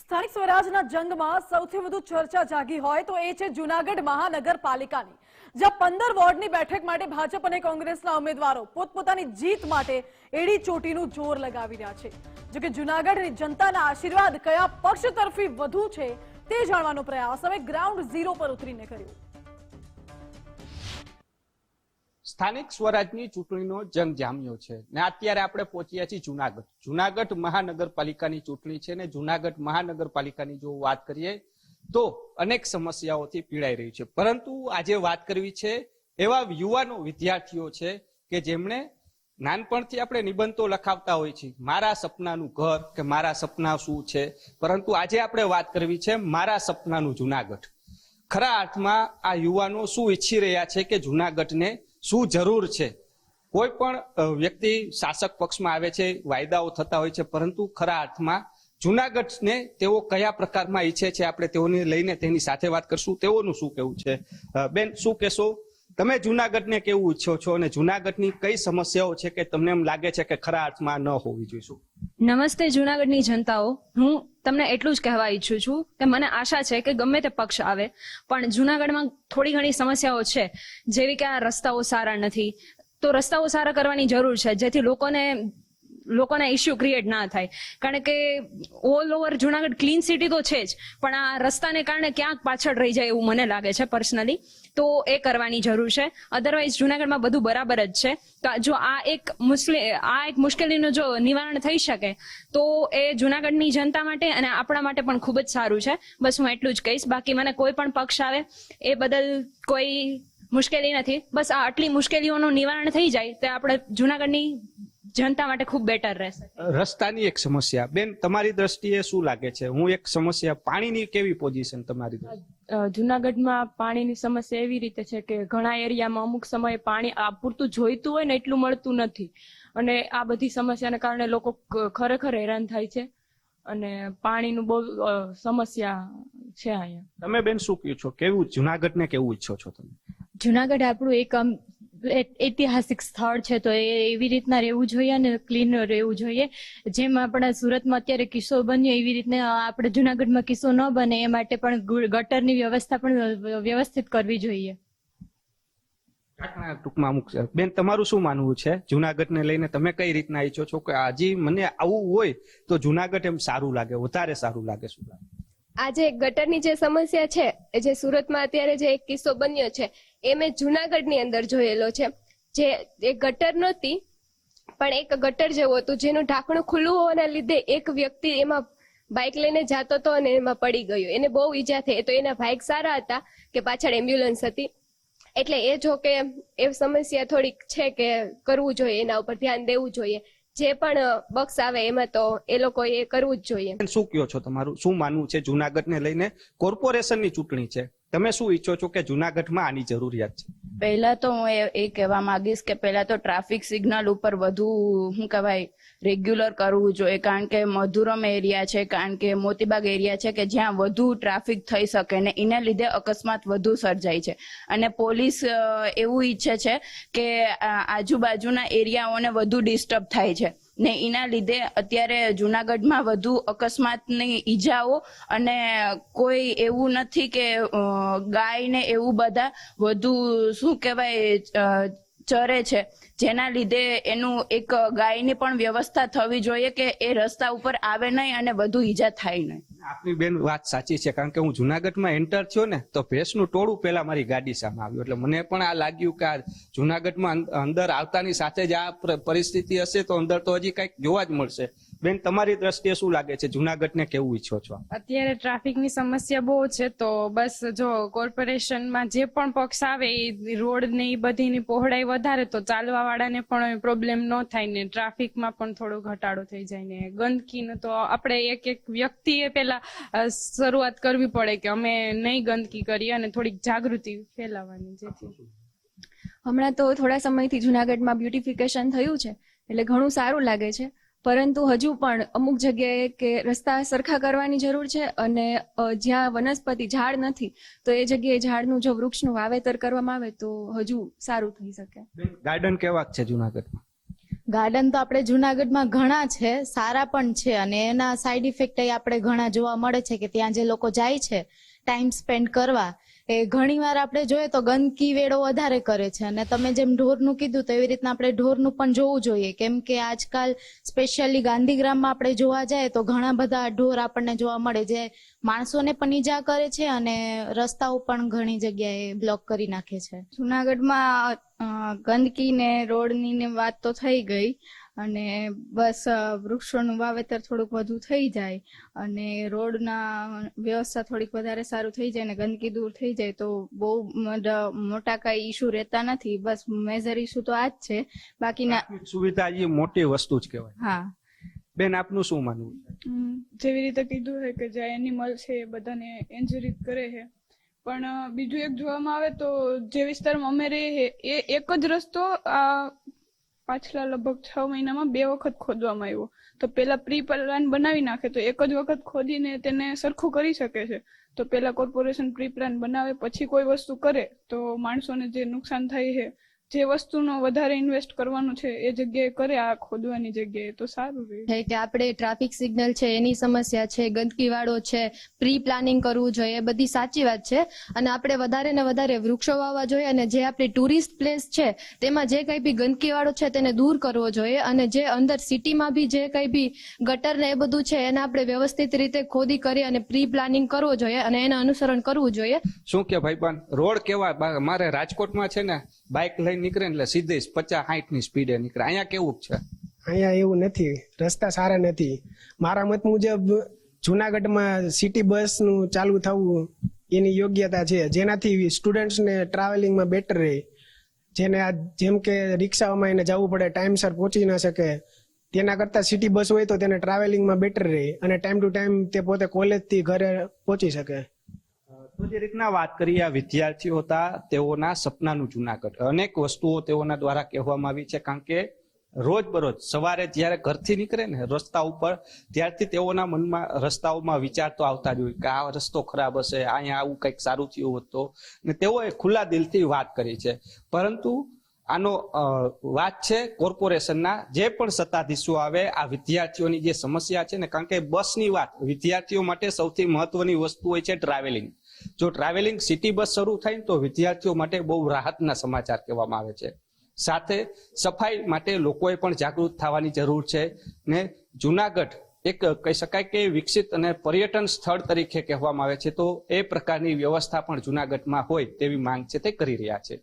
સ્થાનિક સ્વરાજના જંગમાં સૌથી વધુ ચર્ચા જાગી હોય તો એ છે જૂનાગઢ મહાનગરપાલિકાની, જ્યાં 15 વોર્ડની બેઠક માટે ભાજપ અને કોંગ્રેસના ઉમેદવારો પોતપોતાની જીત માટે એડી ચોટીનું જોર લગાવી રહ્યા છે। જો કે જૂનાગઢની જનતાના આશીર્વાદ કયા પક્ષ તરફી વધુ છે તે જાણવાનો પ્રયાસ અમે ગ્રાઉન્ડ ઝીરો પર ઉતરીને કર્યો। સ્થાનિક સ્વરાજની ચૂંટણીનો જંગ જામ્યો છે ને અત્યારે આપણે પહોંચ્યા છીએ જૂનાગઢ મહાનગરપાલિકાની ચૂંટણી છે ને જૂનાગઢ મહાનગરપાલિકાની જો વાત કરીએ તો અનેક સમસ્યાઓથી પીડાઈ રહી છે, પરંતુ આજે વાત કરવી છે એવા યુવાનો વિદ્યાર્થીઓ છે કે જેમણે નાનપણથી આપણે નિબંધો લખાવતા હોય છે, મારા સપનાનું ઘર કે મારા સપના શું છે, પરંતુ આજે આપણે વાત કરવી છે મારા સપનાનું જૂનાગઢ। ખરા અર્થમાં આ યુવાનો શું ઈચ્છી રહ્યા છે કે જૂનાગઢને શું જરૂર છે। કોઈ પણ વ્યક્તિ શાસક પક્ષમાં આવે છે, વાયદાઓ થતા હોય છે, પરંતુ ખરા અર્થમાં જૂનાગઢને તેઓ કયા પ્રકારમાં ઈચ્છે છે આપણે તેઓને લઈને તેની સાથે વાત કરશું। તેઓનું શું કહેવું છે? બેન, શું કહેશો? તમે જૂનાગઢને કેવું ઈચ્છો છો અને જૂનાગઢની કઈ સમસ્યાઓ છે કે તમને એમ લાગે છે કે ખરા અર્થમાં ન હોવી જોઈએ? નમસ્તે જૂનાગઢની જનતાઓ, હું તમને એટલું જ કહેવા ઈચ્છું છું કે મને આશા છે કે ગમે તે પક્ષ આવે પણ જૂનાગઢમાં થોડી ઘણી સમસ્યાઓ છે, જેવી કે આ રસ્તાઓ સારા નથી, તો રસ્તાઓ સારા કરવાની જરૂર છે જેથી લોકોના ઇશ્યુ ક્રિએટ ના થાય। કારણ કે all over Junagadh clean city તો છે જ, પણ આ રસ્તાને કારણે ક્યાંક પાછળ રહી જાય એવું મને લાગે છે પર્સનલી, તો એ કરવાની જરૂર છે। અધરવાઇઝ જૂનાગઢમાં બધું બરાબર જ છે। તો જો આ એક મુશ્કેલીનું જો નિવારણ થઈ શકે તો એ જૂનાગઢની જનતા માટે અને આપણા માટે પણ ખૂબ જ સારું છે। બસ હું એટલું જ કહીશ, બાકી મને કોઈ પણ પક્ષ આવે એ બદલ કોઈ મુશ્કેલી નથી। બસ આ આટલી મુશ્કેલીઓનું નિવારણ થઈ જાય તો આપણે જૂનાગઢની જનતા માટે ખૂબ બેટર રહેશે। રસ્તાની એક સમસ્યા, બેન તમારી દ્રષ્ટિએ શું લાગે છે? હું એક સમસ્યા, પાણીની કેવી પોઝિશન તમારી દ્રષ્ટિએ? જૂનાગઢમાં પાણીની સમસ્યા એવી રીતે છે કે ઘણા એરિયામાં અમુક સમયે પાણી પૂરતું જોઈતું હોય ને એટલું મળતું નથી, અને આ બધી સમસ્યાને કારણે લોકો ખરેખર હેરાન થાય છે અને પાણીનું બહુ સમસ્યા છે અહીંયા। તમે બેન શું કહો છો? કેવું જૂનાગઢને કેવું ઈચ્છો છો તમે? જૂનાગઢ આપણું એક ઐતિહાસિક સ્થળ છે, તો એ એવી રીતના રહેવું જોઈએ અને ક્લીન રહેવું જોઈએ। જેમ આપણા સુરતમાં અત્યારે કિસ્સો બન્યો એવી રીતના આપણે જૂનાગઢમાં કિસ્સો ન બને એ માટે પણ ગટરની વ્યવસ્થા પણ વ્યવસ્થિત કરવી જોઈએ। ટૂંકમાં અમુક બેન તમારું શું માનવું છે જૂનાગઢને લઈને? તમે કઈ રીતના ઈચ્છો છો કે હજી મને આવું હોય તો જૂનાગઢ એમ સારું લાગે, વધારે સારું લાગે? શું લાગે? આજે ગટરની જે સમસ્યા છે, જે સુરતમાં અત્યારે જે એક કિસ્સો બન્યો છે એ મેં જૂનાગઢની અંદર જોયેલો છે। જે એક ગટર નહોતી પણ એક ગટર જેવું હતું જેનું ઢાંકણું ખુલ્લું હોવાના લીધે એક વ્યક્તિ એમાં બાઇક લઈને જતો હતો અને એમાં પડી ગયો, એને બહુ ઈજા થઈ। તો એના બાઇક સારા હતા કે પાછળ એમ્બ્યુલન્સ હતી, એટલે એ જો કે એ સમસ્યા થોડીક છે કે કરવું જોઈએ, એના ઉપર ધ્યાન દેવું જોઈએ। જે પણ બક્ષ આવે એમાં તો એ લોકો એ કરવું જ જોઈએ। શું કહો છો? તમારું શું માનવું છે જૂનાગઢને લઈને? કોર્પોરેશનની ચૂંટણી છે, તમે શું ઈચ્છો છો કે જૂનાગઢમાં આની જરૂરિયાત છે? પહેલા તો હું એ કહેવા માંગીશ કે પહેલા તો ટ્રાફિક સિગ્નલ ઉપર વધુ રેગ્યુલર કરવું જોઈએ, કારણ કે મધુરમ એરિયા છે, કારણ કે મોતીબાગ એરિયા છે કે જ્યાં વધુ ટ્રાફિક થઈ શકે ને એના લીધે અકસ્માત વધુ સર્જાય છે। અને પોલીસ એવું ઈચ્છે છે કે આજુબાજુના એરિયાઓને વધુ ડિસ્ટર્બ થાય છે ને એના લીધે અત્યારે જૂનાગઢમાં વધુ અકસ્માતની ઈજાઓ અને કોઈ એવું નથી કે ગાય ને એવું બધા વધુ શું કહેવાય ચરે છે, જેના લીધે એનું એક ગાયની પણ વ્યવસ્થા થવી જોઈએ કે એ રસ્તા ઉપર આવે નહીં અને વધુ ઈજા થાય નહીં। આપની બેન વાત સાચી છે, કારણ કે હું જૂનાગઢમાં એન્ટર થયો ને તો ભેંસનું ટોળું પેલા મારી ગાડી સામે આવ્યું, એટલે મને પણ આ લાગ્યું કે આ જૂનાગઢમાં અંદર આવતાની સાથે જ આ પરિસ્થિતિ હશે તો અંદર તો હજી કઈક જોવા જ મળશે। બેન તમારી દ્રષ્ટિએ શું લાગે છે જૂનાગઢને કેવું ઈચ્છો છો? અત્યારે ટ્રાફિકની સમસ્યા બહુ છે, તો બસ જો કોર્પોરેશનમાં જે પણ પક્ષ આવે એ રોડની બધીની પહોળાઈ વધારે તો ચાલવા વાળાને પણ પ્રોબ્લેમ ન થાય ને ટ્રાફિકમાં પણ થોડો ઘટાડો થઈ જાય ને ગંદકીનો તો આપણે એક વ્યક્તિએ પેલા શરૂઆત કરવી પડે કે અમે નહીં ગંદકી કરીએ અને થોડીક જાગૃતિ ફેલાવવાની। જેથી હમણાં તો થોડા સમયથી જૂનાગઢમાં બ્યુટિફિકેશન થયું છે એટલે ઘણું સારું લાગે છે, પરંતુ હજુ પણ અમુક જગ્યાએ કે રસ્તા સરખા કરવાની જરૂર છે અને જ્યાં વનસ્પતિ ઝાડ નથી તો એ જગ્યાએ ઝાડનું જો વૃક્ષનું વાવેતર કરવામાં આવે તો હજુ સારું થઈ શકે। ગાર્ડન કેવા છે જૂનાગઢમાં? ગાર્ડન તો આપણે જુનાગઢમાં ઘણા છે, સારા પણ છે, અને એના સાઈડ ઇફેક્ટ આપણે ઘણા જોવા મળે છે કે ત્યાં જે લોકો જાય છે ટાઈમ સ્પેન્ડ કરવા, એ ઘણી વાર આપણે જોઈએ તો ગંદકી વેળો વધારે કરે છે. અને તમે જેમ ઢોરનું કીધું તો એવી રીતના આપણે ઢોરનું પણ જોવું જોઈએ, કેમ કે આજકાલ સ્પેશિયલી ગાંધીગ્રામમાં આપણે જોવા જાય તો ઘણા બધા ઢોર આપણને જોવા મળે જે માણસોને પણ ઈજા કરે છે અને રસ્તાઓ પણ ઘણી જગ્યાએ બ્લોક કરી નાખે છે. જુનાગઢમાં ગંદકી ને રોડની ને વાત તો થઈ ગઈ, અને બસ વૃક્ષોનું વાવેતર થોડુંક વધુ થઈ જાય અને રોડના વ્યવસ્થા થોડીક વધારે સારું થઈ જાય ને ગંદકી દૂર થઈ જાય તો બહુ મોટા કઈ ઇસ્યુ રહેતા નથી. બસ મેજર ઇસ્યુ તો આ જ છે, બાકીના સુવિધા એ મોટી વસ્તુ જ કહેવાય. હા. બેન, આપનું શું માનવું છે? જેવી રીતે કીધું છે કે જે એનિમલ છે એ બધાને ઇન્જરી કરે છે, પણ બીજું એક જોવામાં આવે તો જે વિસ્તારમાં અમે રહીએ એ એક જ રસ્તો આ પાછલા લગભગ 6 મહિનામાં 2 વખત ખોદવામાં આવ્યો. તો પેલા પ્રી પ્લાન બનાવી નાખે તો એક જ વખત ખોદીને તેને સરખું કરી શકે છે. તો પેલા કોર્પોરેશન પ્રી પ્લાન બનાવે પછી કોઈ વસ્તુ કરે તો માણસોને જે નુકસાન થાય છે, જે વસ્તુનો વધારે ઇન્વેસ્ટ કરવાનું છે એ જગ્યાએ કરે આ ખોદવાની જગ્યાએ, તો સારું રહે. કે આપણે ટ્રાફિક સિગ્નલ છે એની સમસ્યા છે, ગંદકી વાળો છે, પ્રી પ્લાનિંગ કરવું જોઈએ, બધી સાચી વાત છે. અને આપણે વધારે ને વધારે વૃક્ષો વાવવા જોઈએ અને જે આપણી ટુરિસ્ટ પ્લેસ છે તેમાં જે કંઈ બી ગંદકી વાળો છે તેને દૂર કરવો જોઈએ. અને જે અંદર સિટીમાં બી જે કંઈ બી ગટર ને એ બધું છે એને આપણે વ્યવસ્થિત રીતે ખોદી કરી અને પ્રી પ્લાનિંગ કરવો જોઈએ અને એના અનુસરણ કરવું જોઈએ. શું કે ભાઈબાન, રોડ કેવા? મારે રાજકોટમાં છે ને બાઇક લઈને નીકળે એટલે સીધે 50-60 ની સ્પીડે નીકળે. અહીંયા કેવું છે? અહીંયા એવું નથી, રસ્તા સારા નથી. મારા મત મુજબ જુનાગઢમાં સિટી બસનું ચાલુ થવું એની યોગ્યતા છે, જેનાથી સ્ટુડન્ટ્સને ટ્રાવેલિંગમાં બેટર રહે. જેને જેમ કે રિક્ષાઓમાં એને જવું પડે, ટાઈમસર પહોંચી ન શકે, તેના કરતાં સિટી બસ હોય તો તેને ટ્રાવેલિંગમાં બેટર રહે અને ટાઈમ ટુ ટાઈમ તે પોતે કોલેજથી ઘરે પહોંચી શકે. તો જે રીતના વાત કરીએ, આ વિદ્યાર્થીઓ હતા તેઓના સપનાનું જુનાગઢ. અનેક વસ્તુઓ તેઓના દ્વારા કહેવામાં આવી છે, કારણ કે રોજબરોજ સવારે જ્યારે ઘરથી નીકળે ને રસ્તા ઉપર ત્યારથી તેઓના મનમાં રસ્તાઓમાં વિચાર તો આવતા જ હોય કે આ રસ્તો ખરાબ હશે, અહીંયા આવું કંઈક સારું થયું હોત તો. ને તેઓએ ખુલ્લા દિલથી વાત કરી છે. પરંતુ આનો વાત છે કોર્પોરેશનના જે પણ સત્તાધીશો આવે, આ વિદ્યાર્થીઓની જે સમસ્યા છે ને, કારણ કે બસની વાત વિદ્યાર્થીઓ માટે સૌથી મહત્વની વસ્તુ હોય છે ટ્રાવેલિંગ. જો ટ્રાવેલિંગ સિટી બસ શરૂ થાય તો વિદ્યાર્થીઓ માટે બહુ રાહતના સમાચાર કહેવામાં આવે છે. સાથે સફાઈ માટે લોકોએ પણ જાગૃત થવાની જરૂર છે. ને જુનાગઢ એક કહી શકાય કે વિકસિત અને પર્યટન સ્થળ તરીકે કહેવામાં આવે છે, તો એ પ્રકારની વ્યવસ્થા પણ જુનાગઢમાં હોય તેવી માંગ છે તે કરી રહ્યા છે.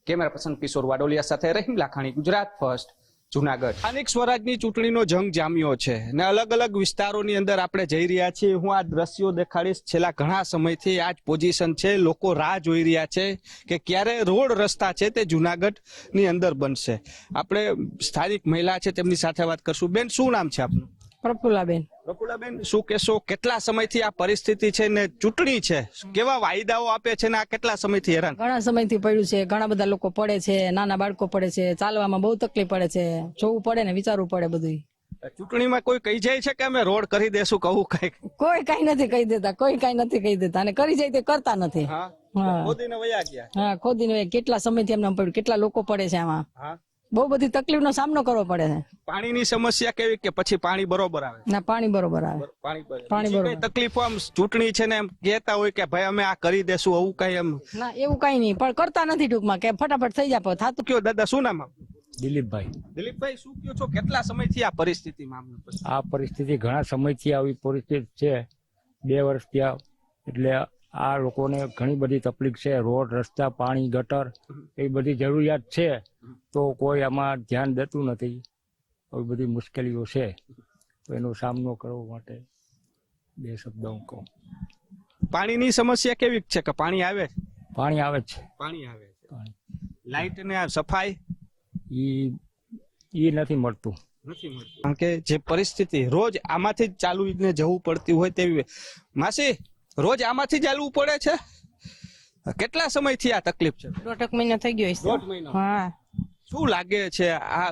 કેમેરા પર્સન કિશોર વાડોલિયા સાથે રહીમ લાખાણી, ગુજરાત ફર્સ્ટ, જુનાગઢ. સ્થાનિક સ્વરાજની ચૂંટણીનો જંગ જામ્યો છે ને અલગ અલગ વિસ્તારોની અંદર આપણે જઈ રહ્યા છીએ. હું આ દ્રશ્યો દેખાડીશ. છેલ્લા ઘણા સમયથી આ જ પોઝિશન છે. લોકો રાહ જોઈ રહ્યા છે કે ક્યારે રોડ રસ્તા છે તે જુનાગઢની અંદર બનશે. આપણે સ્થાનિક મહિલા છે તેમની સાથે વાત કરશું. બેન, શું નામ છે આપનું? પ્રફુલ્લાબેન. પ્રફુલ્લાબેન, શું કહેશો, કેટલા સમયથી આ પરિસ્થિતિ છે ને ચૂંટણી છે, કેવા વાયદાઓ આપે છે ને આ કેટલા સમયથી હેરાન? ઘણા સમયથી પડ્યું છે, ઘણા બધા લોકો પડે છે, નાના બાળકો પડે છે, ચાલવામાં બહુ તકલીફ પડે છે, જોવું પડે ને વિચારવું પડે બધું. ચૂંટણીમાં કોઈ કહી જાય છે કે અમે રોડ કરી દેશું, કહું કઈ? કોઈ કઈ નથી કહી દેતા, કોઈ કઈ નથી કહી દેતા, અને કરી જાય તે કરતા નથી. ખોદીને વયા ગયા. હા, ખોદીને કેટલા સમયથી એમને પડ્યું, કેટલા લોકો પડે છે આમાં. બહુ બધી તકલીફનો સામનો કરવો પડે છે. પાણીની સમસ્યા કેવી કે પછી પાણી બરોબર આવે? ના, પાણી બરોબર આવે. પાણી બરોબર. તકલીફો આમ ચૂંટણી છે ને એમ કહેતા હોય કે ભાઈ અમે આ કરી દેશું, આવું કઈ એમ? ના, એવું કઈ નહીં, પણ કરતા નથી ટૂંકમાં, કે ફટાફટ થઈ જાય થતું. કયો દાદા, શું નામ આપનું? દિલીપભાઈ. દિલીપભાઈ, શું કયો છો, કેટલા સમયથી આ પરિસ્થિતિમાં? આ પરિસ્થિતિ ઘણા સમયથી આવી પરિસ્થિતિ છે, 2 વર્ષ ત્યાં. એટલે આ લોકોને ઘણી બધી તકલીફ છે. રોડ, રસ્તા, પાણી, ગટર એ બધી જરૂરિયાત છે, તો કોઈ આમાં ધ્યાન દેતું નથી. આવી બધી મુશ્કેલીઓ છે, તો એનો સામનો કરવા માટે 2 શબ્દ હું કહું. પાણીની સમસ્યા કેવી છે કે પાણી આવે? પાણી આવે છે. પાણી આવે છે. લાઇટ ને સફાઈ એ નથી મળતું. કારણ કે જે પરિસ્થિતિ રોજ આમાંથી જ ચાલુ ને જવું પડતી હોય તેવી. માસી, રોજ આમાંથી જ ચાલવું પડે છે? કેટલા સમયથી આ તકલીફ છે? 1.5 મહિના થઈ ગયો. 1.5 મહિના. હા. શું લાગે છે આ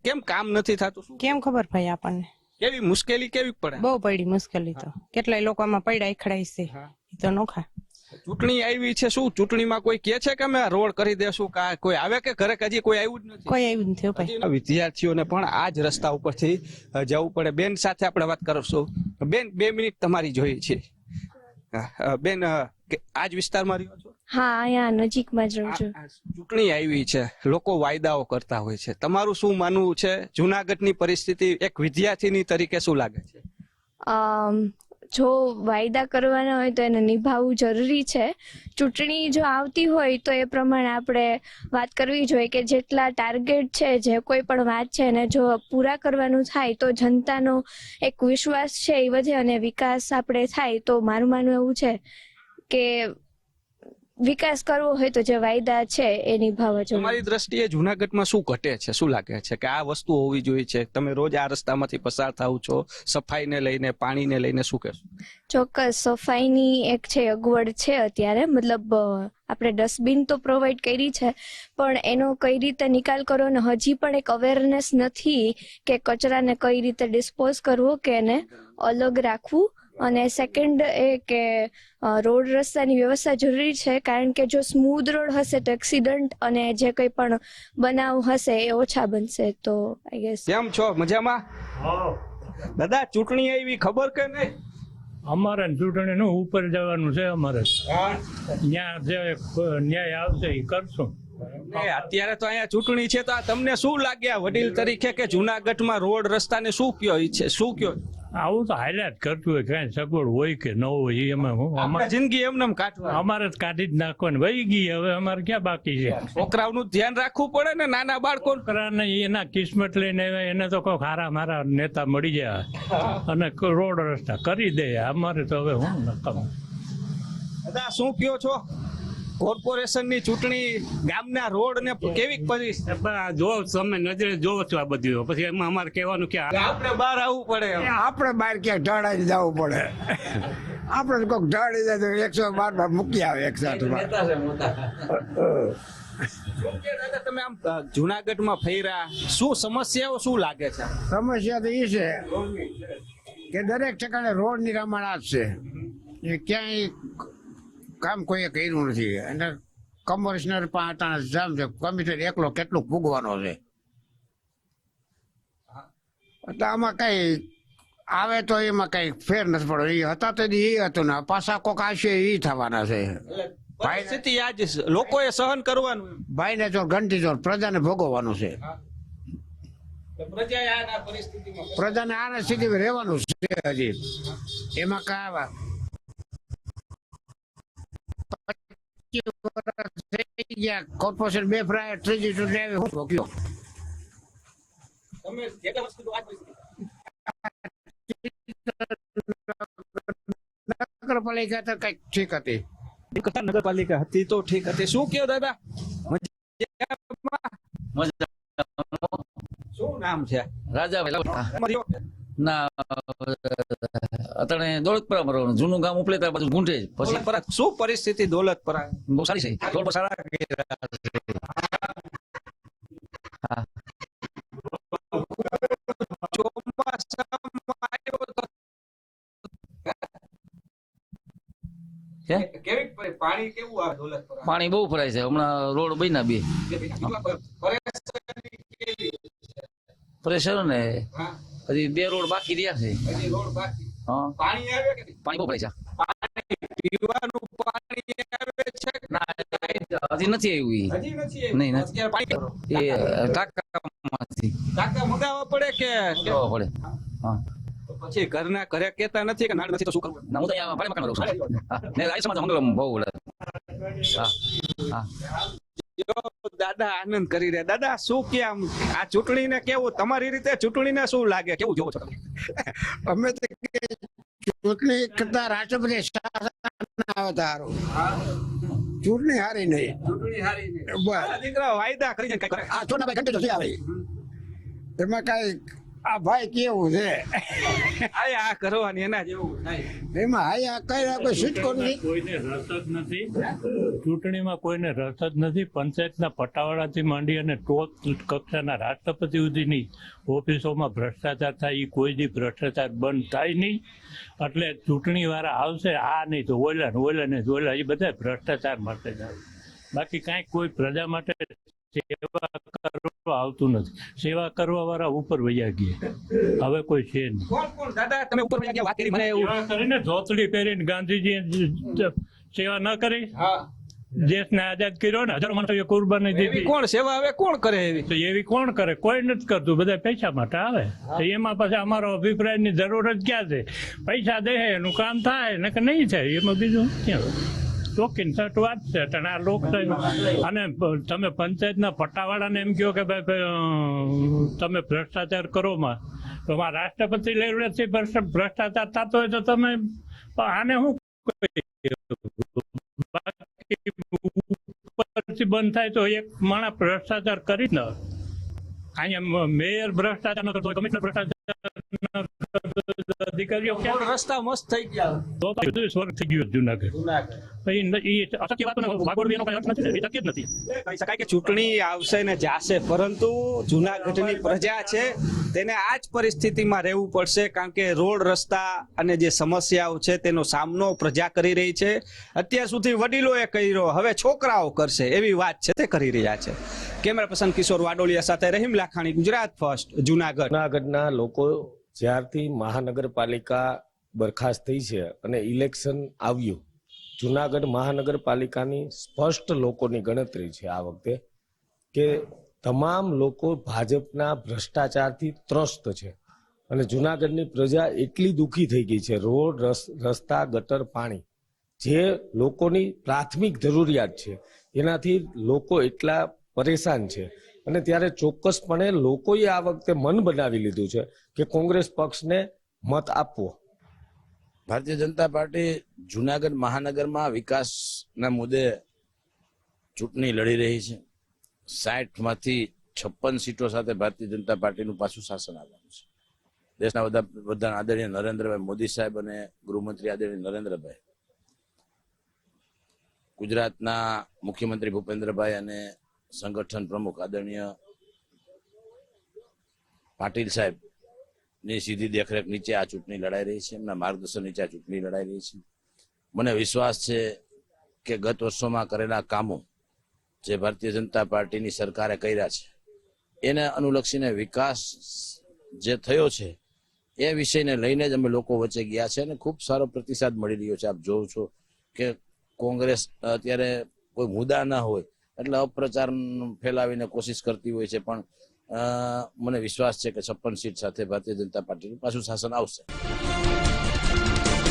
કેમ કામ નથી થતું? કેમ ખબર ભાઈ આપણને? કેવી મુશ્કેલી કેવી પડે? બહુ પડી મુશ્કેલી તો. કેટલાય લોકો આમાં પડ્યા ખડાય છે, તો નોખા. ચૂંટણી આવી છે, શું ચૂંટણીમાં કોઈ કહે છે કે અમે રોડ કરી દેશું? કોઈ આવે કે ઘરે કે હજી કોઈ આવ્યું જ નથી? કોઈ આવ્યું નથી ભાઈ. હજી વિદ્યાર્થીઓને પણ આ જ રસ્તા ઉપરથી જવું પડે. બેન સાથે આપણે વાત કરશું. બેન, 2 મિનિટ તમારી જોઈએ છે. બેન, આ જ વિસ્તારમાં રહ્યો છો? હા, અહીંયા નજીકમાં જ રહું છું. આ ચૂંટણી આવી છે, લોકો વાયદાઓ કરતા હોય છે, તમારું શું માનવું છે? જુનાગઢની પરિસ્થિતિ એક વિદ્યાર્થીની તરીકે શું લાગે છે? જો વાયદા કરવાના હોય તો એને નિભાવવું જરૂરી છે. ચૂંટણી જો આવતી હોય તો એ પ્રમાણે આપણે વાત કરવી જોઈએ કે જેટલા ટાર્ગેટ છે, જે કોઈ પણ વાત છે એને જો પૂરા કરવાનું થાય તો જનતાનો એક વિશ્વાસ છે એ વધે અને વિકાસ આપણે થાય. તો મારું માનવું એવું છે કે વિકાસ કરવો હોય તો જે વાયદા છે એ નિભાવવા જોઈએ. તમારી દ્રષ્ટિએ જુનાગઢમાં શું ઘટે છે? શું લાગે છે કે આ વસ્તુ હોવી જોઈએ છે? તમે રોજ આ રસ્તામાંથી પસાર થાવ છો, સફાઈને લઈને, પાણીને લઈને, શું કહેશો? ચોક્કસ સફાઈની એક છે અગવડ છે અત્યારે, મતલબ આપણે ડસ્ટબિન તો પ્રોવાઈડ કરી છે પણ એનો કઈ રીતે નિકાલ કરવો અને હજી પણ એક અવેરનેસ નથી કે કચરાને કઈ રીતે ડિસ્પોઝ કરવો કે એને અલગ રાખવું. અને સેકન્ડ એ કે રોડ રસ્તાની વ્યવસ્થા જરૂરી છે, કારણ કે જો સ્મૂધ રોડ હશે તો એક્સિડન્ટ અને જે કંઈ પણ બનાવ હશે એ ઓછા બનશે. તો આઈ ગેસ. કેમ છો? મજામાં? દાદા, ચૂંટણી આવી ખબર કે નહીં? અમારે ચૂંટણીનું ઉપર જવાનું છે. અમારે ત્યાં જે ન્યાય આવશે એ કરશું. અત્યારે તો અહીંયા ચૂંટણી છે, તો આ તમને શું લાગે વડીલ તરીકે કે જુનાગઢમાં રોડ રસ્તાને શું કયો છે? શું કયો? આવું તો હાલ્યા જ કરતું હોય, કઈ સગવડ હોય કે ન હોય એમાં અમારી જિંદગી એમને કાઢવા અમારે જ કાઢી જ નાખવાની વહી ગઈ. હવે અમારે ક્યાં બાકી છે? છોકરાઓનું ધ્યાન રાખવું પડે ને, નાના બાળકો. છોકરાને એના કિસ્મત લઈને એને તો કોઈ સારા મારા નેતા મળી જાય અને રોડ રસ્તા કરી દે. અમારે તો હવે હું નકામ. દાદા, શું કયો છો? કોર્પોરેશનની ચૂંટણી, ગામના રોડ ને કેવી પરિસ્થિતિ? જો તમે નજરે જોવો છો આ બધું, પછી એમાં અમારે કહેવાનું કે આપણે બહાર આવવું પડે. આપણે બહાર ક્યાંક ઢળાઈ જવું પડે. આપણે કોઈક ઢળી જાય તો 112 માં મૂકી આવે 108. તમે આમ જુનાગઢમાં ફર્યા, શું સમસ્યાઓ શું લાગે છે? સમસ્યા તો એ છે કે દરેક ઠેકાણે રોડની રમણાટ છે. એ ક્યાંય કામ કોઈએ કર્યું નથી. અને કમિશનર પણ જામ છે. કમિશનર એકલો કેટલું ભોગવાનો છે. એટલે આમાં કઈ આવે તો એમાં કઈ ફેર નથી પડ્યો. એ હતા તો એ હતું ને પાછા કોક આવશે એ થવાના છે. પરિસ્થિતિ આજ લોકોએ સહન કરવાનું. ભાઈને ચોર ઘંટી ચોર પ્રજાને ભોગવવાનું છે. પ્રજાને આના સ્થિતિમાં રહેવાનું છે. હજી એમાં કાંઈ કોર્પોરેશન 2 ફ્રાય ત્રીજી ચૂંટણી આવી. હું ભોગ્યો નગરપાલિકા તો કઈક ઠીક હતી. નગરપાલિકા હતી તો ઠીક હતી. શું કયો દાદા? શું નામ છે? રાજાભાઈ ના અત્યારે દોલતપરા ભરવાનું જૂનું ગામ ઉપલે ત્યાં બધું ગુંઠે જ. પછી શું પરિસ્થિતિ દોલતપરા? બહુ સારી છે. રોડ પર સારા પાણી બહુ ભરાય છે. હમણાં રોડ બન્યા 2 પ્રેશર ને હજી 2 રોડ બાકી રહ્યા છે. હા, પાણી બહુ ભરાય છે. પીવાનું પાણી આવે છે? હજી નથી આવ્યું. નહીં નથી. એ ટાંકામાંથી મગાવવા પડે કે લેવા પડે. હા, પછી ઘરના ઘરે કેતા નથી કે નાળ નથી તો શું કરવું? હું તો અહીંયા ભાડે મકાન રહું છું. ને આ સમાજ મંગળમ બહુ દાદા આનંદ કરી રહ્યા. દાદા, શું કે આમ આ ચૂંટણીને કેવું તમારી રીતે ચૂંટણીને શું લાગે? કેવું જોવો છો તમે? અમે તો ચૂંટણી કરતા રાષ્ટ્રપતિ શાસન આવે તારું. ચૂંટણી હારી નહીં. દીકરા વાયદા કરી આ છોટા ભાઈ ઘંટી તો આવે. એમાં કઈ આ ભાઈ કેવું છે આ કરવાની એના જેવું થાય. એમાં હાય આ કઈ કોઈ છૂટકો નહીં. કોઈને રસ જ નથી ચૂંટણીમાં, કોઈને રસ જ નથી. પંચાયતના પટાવાળાથી માંડી અને ટોચ કક્ષાના રાષ્ટ્રપતિ સુધીની ઓફિસોમાં ભ્રષ્ટાચાર થાય, એ કોઈ દી ભ્રષ્ટાચાર બંધ થાય નહીં. એટલે ચૂંટણી વાળા આવશે, આ નહીં તો ઓલા ને ઓલા, એ બધા ભ્રષ્ટાચાર માટે જ આવે. બાકી કાંઈ કોઈ પ્રજા માટે સેવા કરવા આવતું નથી. સેવા કરવા વાળા ઉપર વયા ગયા, હવે કોઈ છે નહીં. કોણ દાદા તમે ઉપર વયા ગયા વાત કરી મને એવું. સેવા કરીને ધોતડી પહેરીને ગાંધીજી સેવા ન કરી, દેશને આઝાદ કર્યો ને, હજારો માણસો કુરબાની દીધી. કોણ સેવા હવે કોણ કરે એવી? તો એવી કોણ કરે? કોઈ નથી કરતું, બધા પૈસા માટે આવે. તો એમાં પછી અમારો અભિપ્રાયની જરૂર જ ક્યાં છે? પૈસા દે એનું કામ થાય ને કે નહીં થાય, એમાં બીજું ક્યાં? ચોખ્ખી સટ વાત છે. આ લોકશાહી અને તમે પંચાયતના પટ્ટાવાળાને એમ કહો કે ભાઈ તમે ભ્રષ્ટાચાર કરો માં, તો આ રાષ્ટ્રપતિ લેવડેથી ભ્રષ્ટાચાર થતો હોય તો તમે આને શું ઉપરથી બંધ થાય તો એક માણસ ભ્રષ્ટાચાર કરી જ ન. અહીંયા મેયર ભ્રષ્ટાચાર ન કરતો હોય, કમિશનર ભ્રષ્ટાચાર અધિકારીઓ રસ્તા મસ્ત થઈ ગયા. તો બધું સ્વર્ગ થઈ ગયું જુનાગઢ. કહી શકાય કે ચૂંટણી આવશે ને જાશે, પરંતુ જુનાગઢની પ્રજા છે તેને આ જ પરિસ્થિતિમાં રહેવું પડશે, કારણ કે રોડ રસ્તા અને જે સમસ્યાઓ છે તેનો સામનો પ્રજા કરી રહી છે. અત્યાર સુધી વડીલોએ કર્યો, હવે છોકરાઓ કરશે એવી વાત છે તે કરી રહ્યા છે. કેમેરા પર્સન કિશોર વાડોલિયા સાથે રહીમ લાખાણી, ગુજરાત ફર્સ્ટ, જુનાગઢ. જુનાગઢના લોકો જ્યારથી મહાનગરપાલિકા બરખાસ્ત થઈ છે અને ઇલેક્શન આવ્યું, જુનાગઢ મહાનગરપાલિકાની સ્પષ્ટ લોકોની ગણતરી છે આ વખતે કે તમામ લોકો ભાજપના ભ્રષ્ટાચારથી ત્રસ્ત છે. અને જુનાગઢની પ્રજા એટલી દુઃખી થઈ ગઈ છે, રોડ રસ્તા ગટર પાણી જે લોકોની પ્રાથમિક જરૂરિયાત છે એનાથી લોકો એટલા પરેશાન છે. અને ત્યારે ચોક્કસપણે લોકોએ આ વખતે મન બનાવી લીધું છે કે કોંગ્રેસ પક્ષને મત આપવો. ભારતીય જનતા પાર્ટી જુનાગઢ મહાનગરમાં વિકાસના મુદ્દે ચૂંટણી લડી રહી છે. 60 માંથી 56 સીટો સાથે ભારતીય જનતા પાર્ટીનું પાછું શાસન આવવાનું છે. દેશના વડાપ્રધાન આદરણીય નરેન્દ્રભાઈ મોદી સાહેબ અને ગૃહમંત્રી આદરણીય નરેન્દ્રભાઈ, ગુજરાતના મુખ્યમંત્રી ભૂપેન્દ્રભાઈ અને સંગઠન પ્રમુખ આદરણીય પાટીલ સાહેબ ની સીધી દેખરેખ નીચે આ ચૂંટણી લડાઈ રહી છે. એમના માર્ગદર્શન નીચે આ ચૂંટણી લડાઈ રહી છે. મને વિશ્વાસ છે કે ગત વર્ષોમાં કરેલા કામો જે ભારતીય જનતા પાર્ટીની સરકારે કર્યા છે એને અનુલક્ષીને વિકાસ જે થયો છે એ વિષયને લઈને જ અમે લોકો વચ્ચે ગયા છે અને ખૂબ સારો પ્રતિસાદ મળી રહ્યો છે. આપ જોવો છો કે કોંગ્રેસ અત્યારે કોઈ મુદ્દા ના હોય એટલે અપપ્રચાર ફેલાવીને કોશિશ કરતી હોય છે, પણ મને વિશ્વાસ છે કે 56 સીટ સાથે ભારતીય જનતા પાર્ટીનું પાછું શાસન આવશે.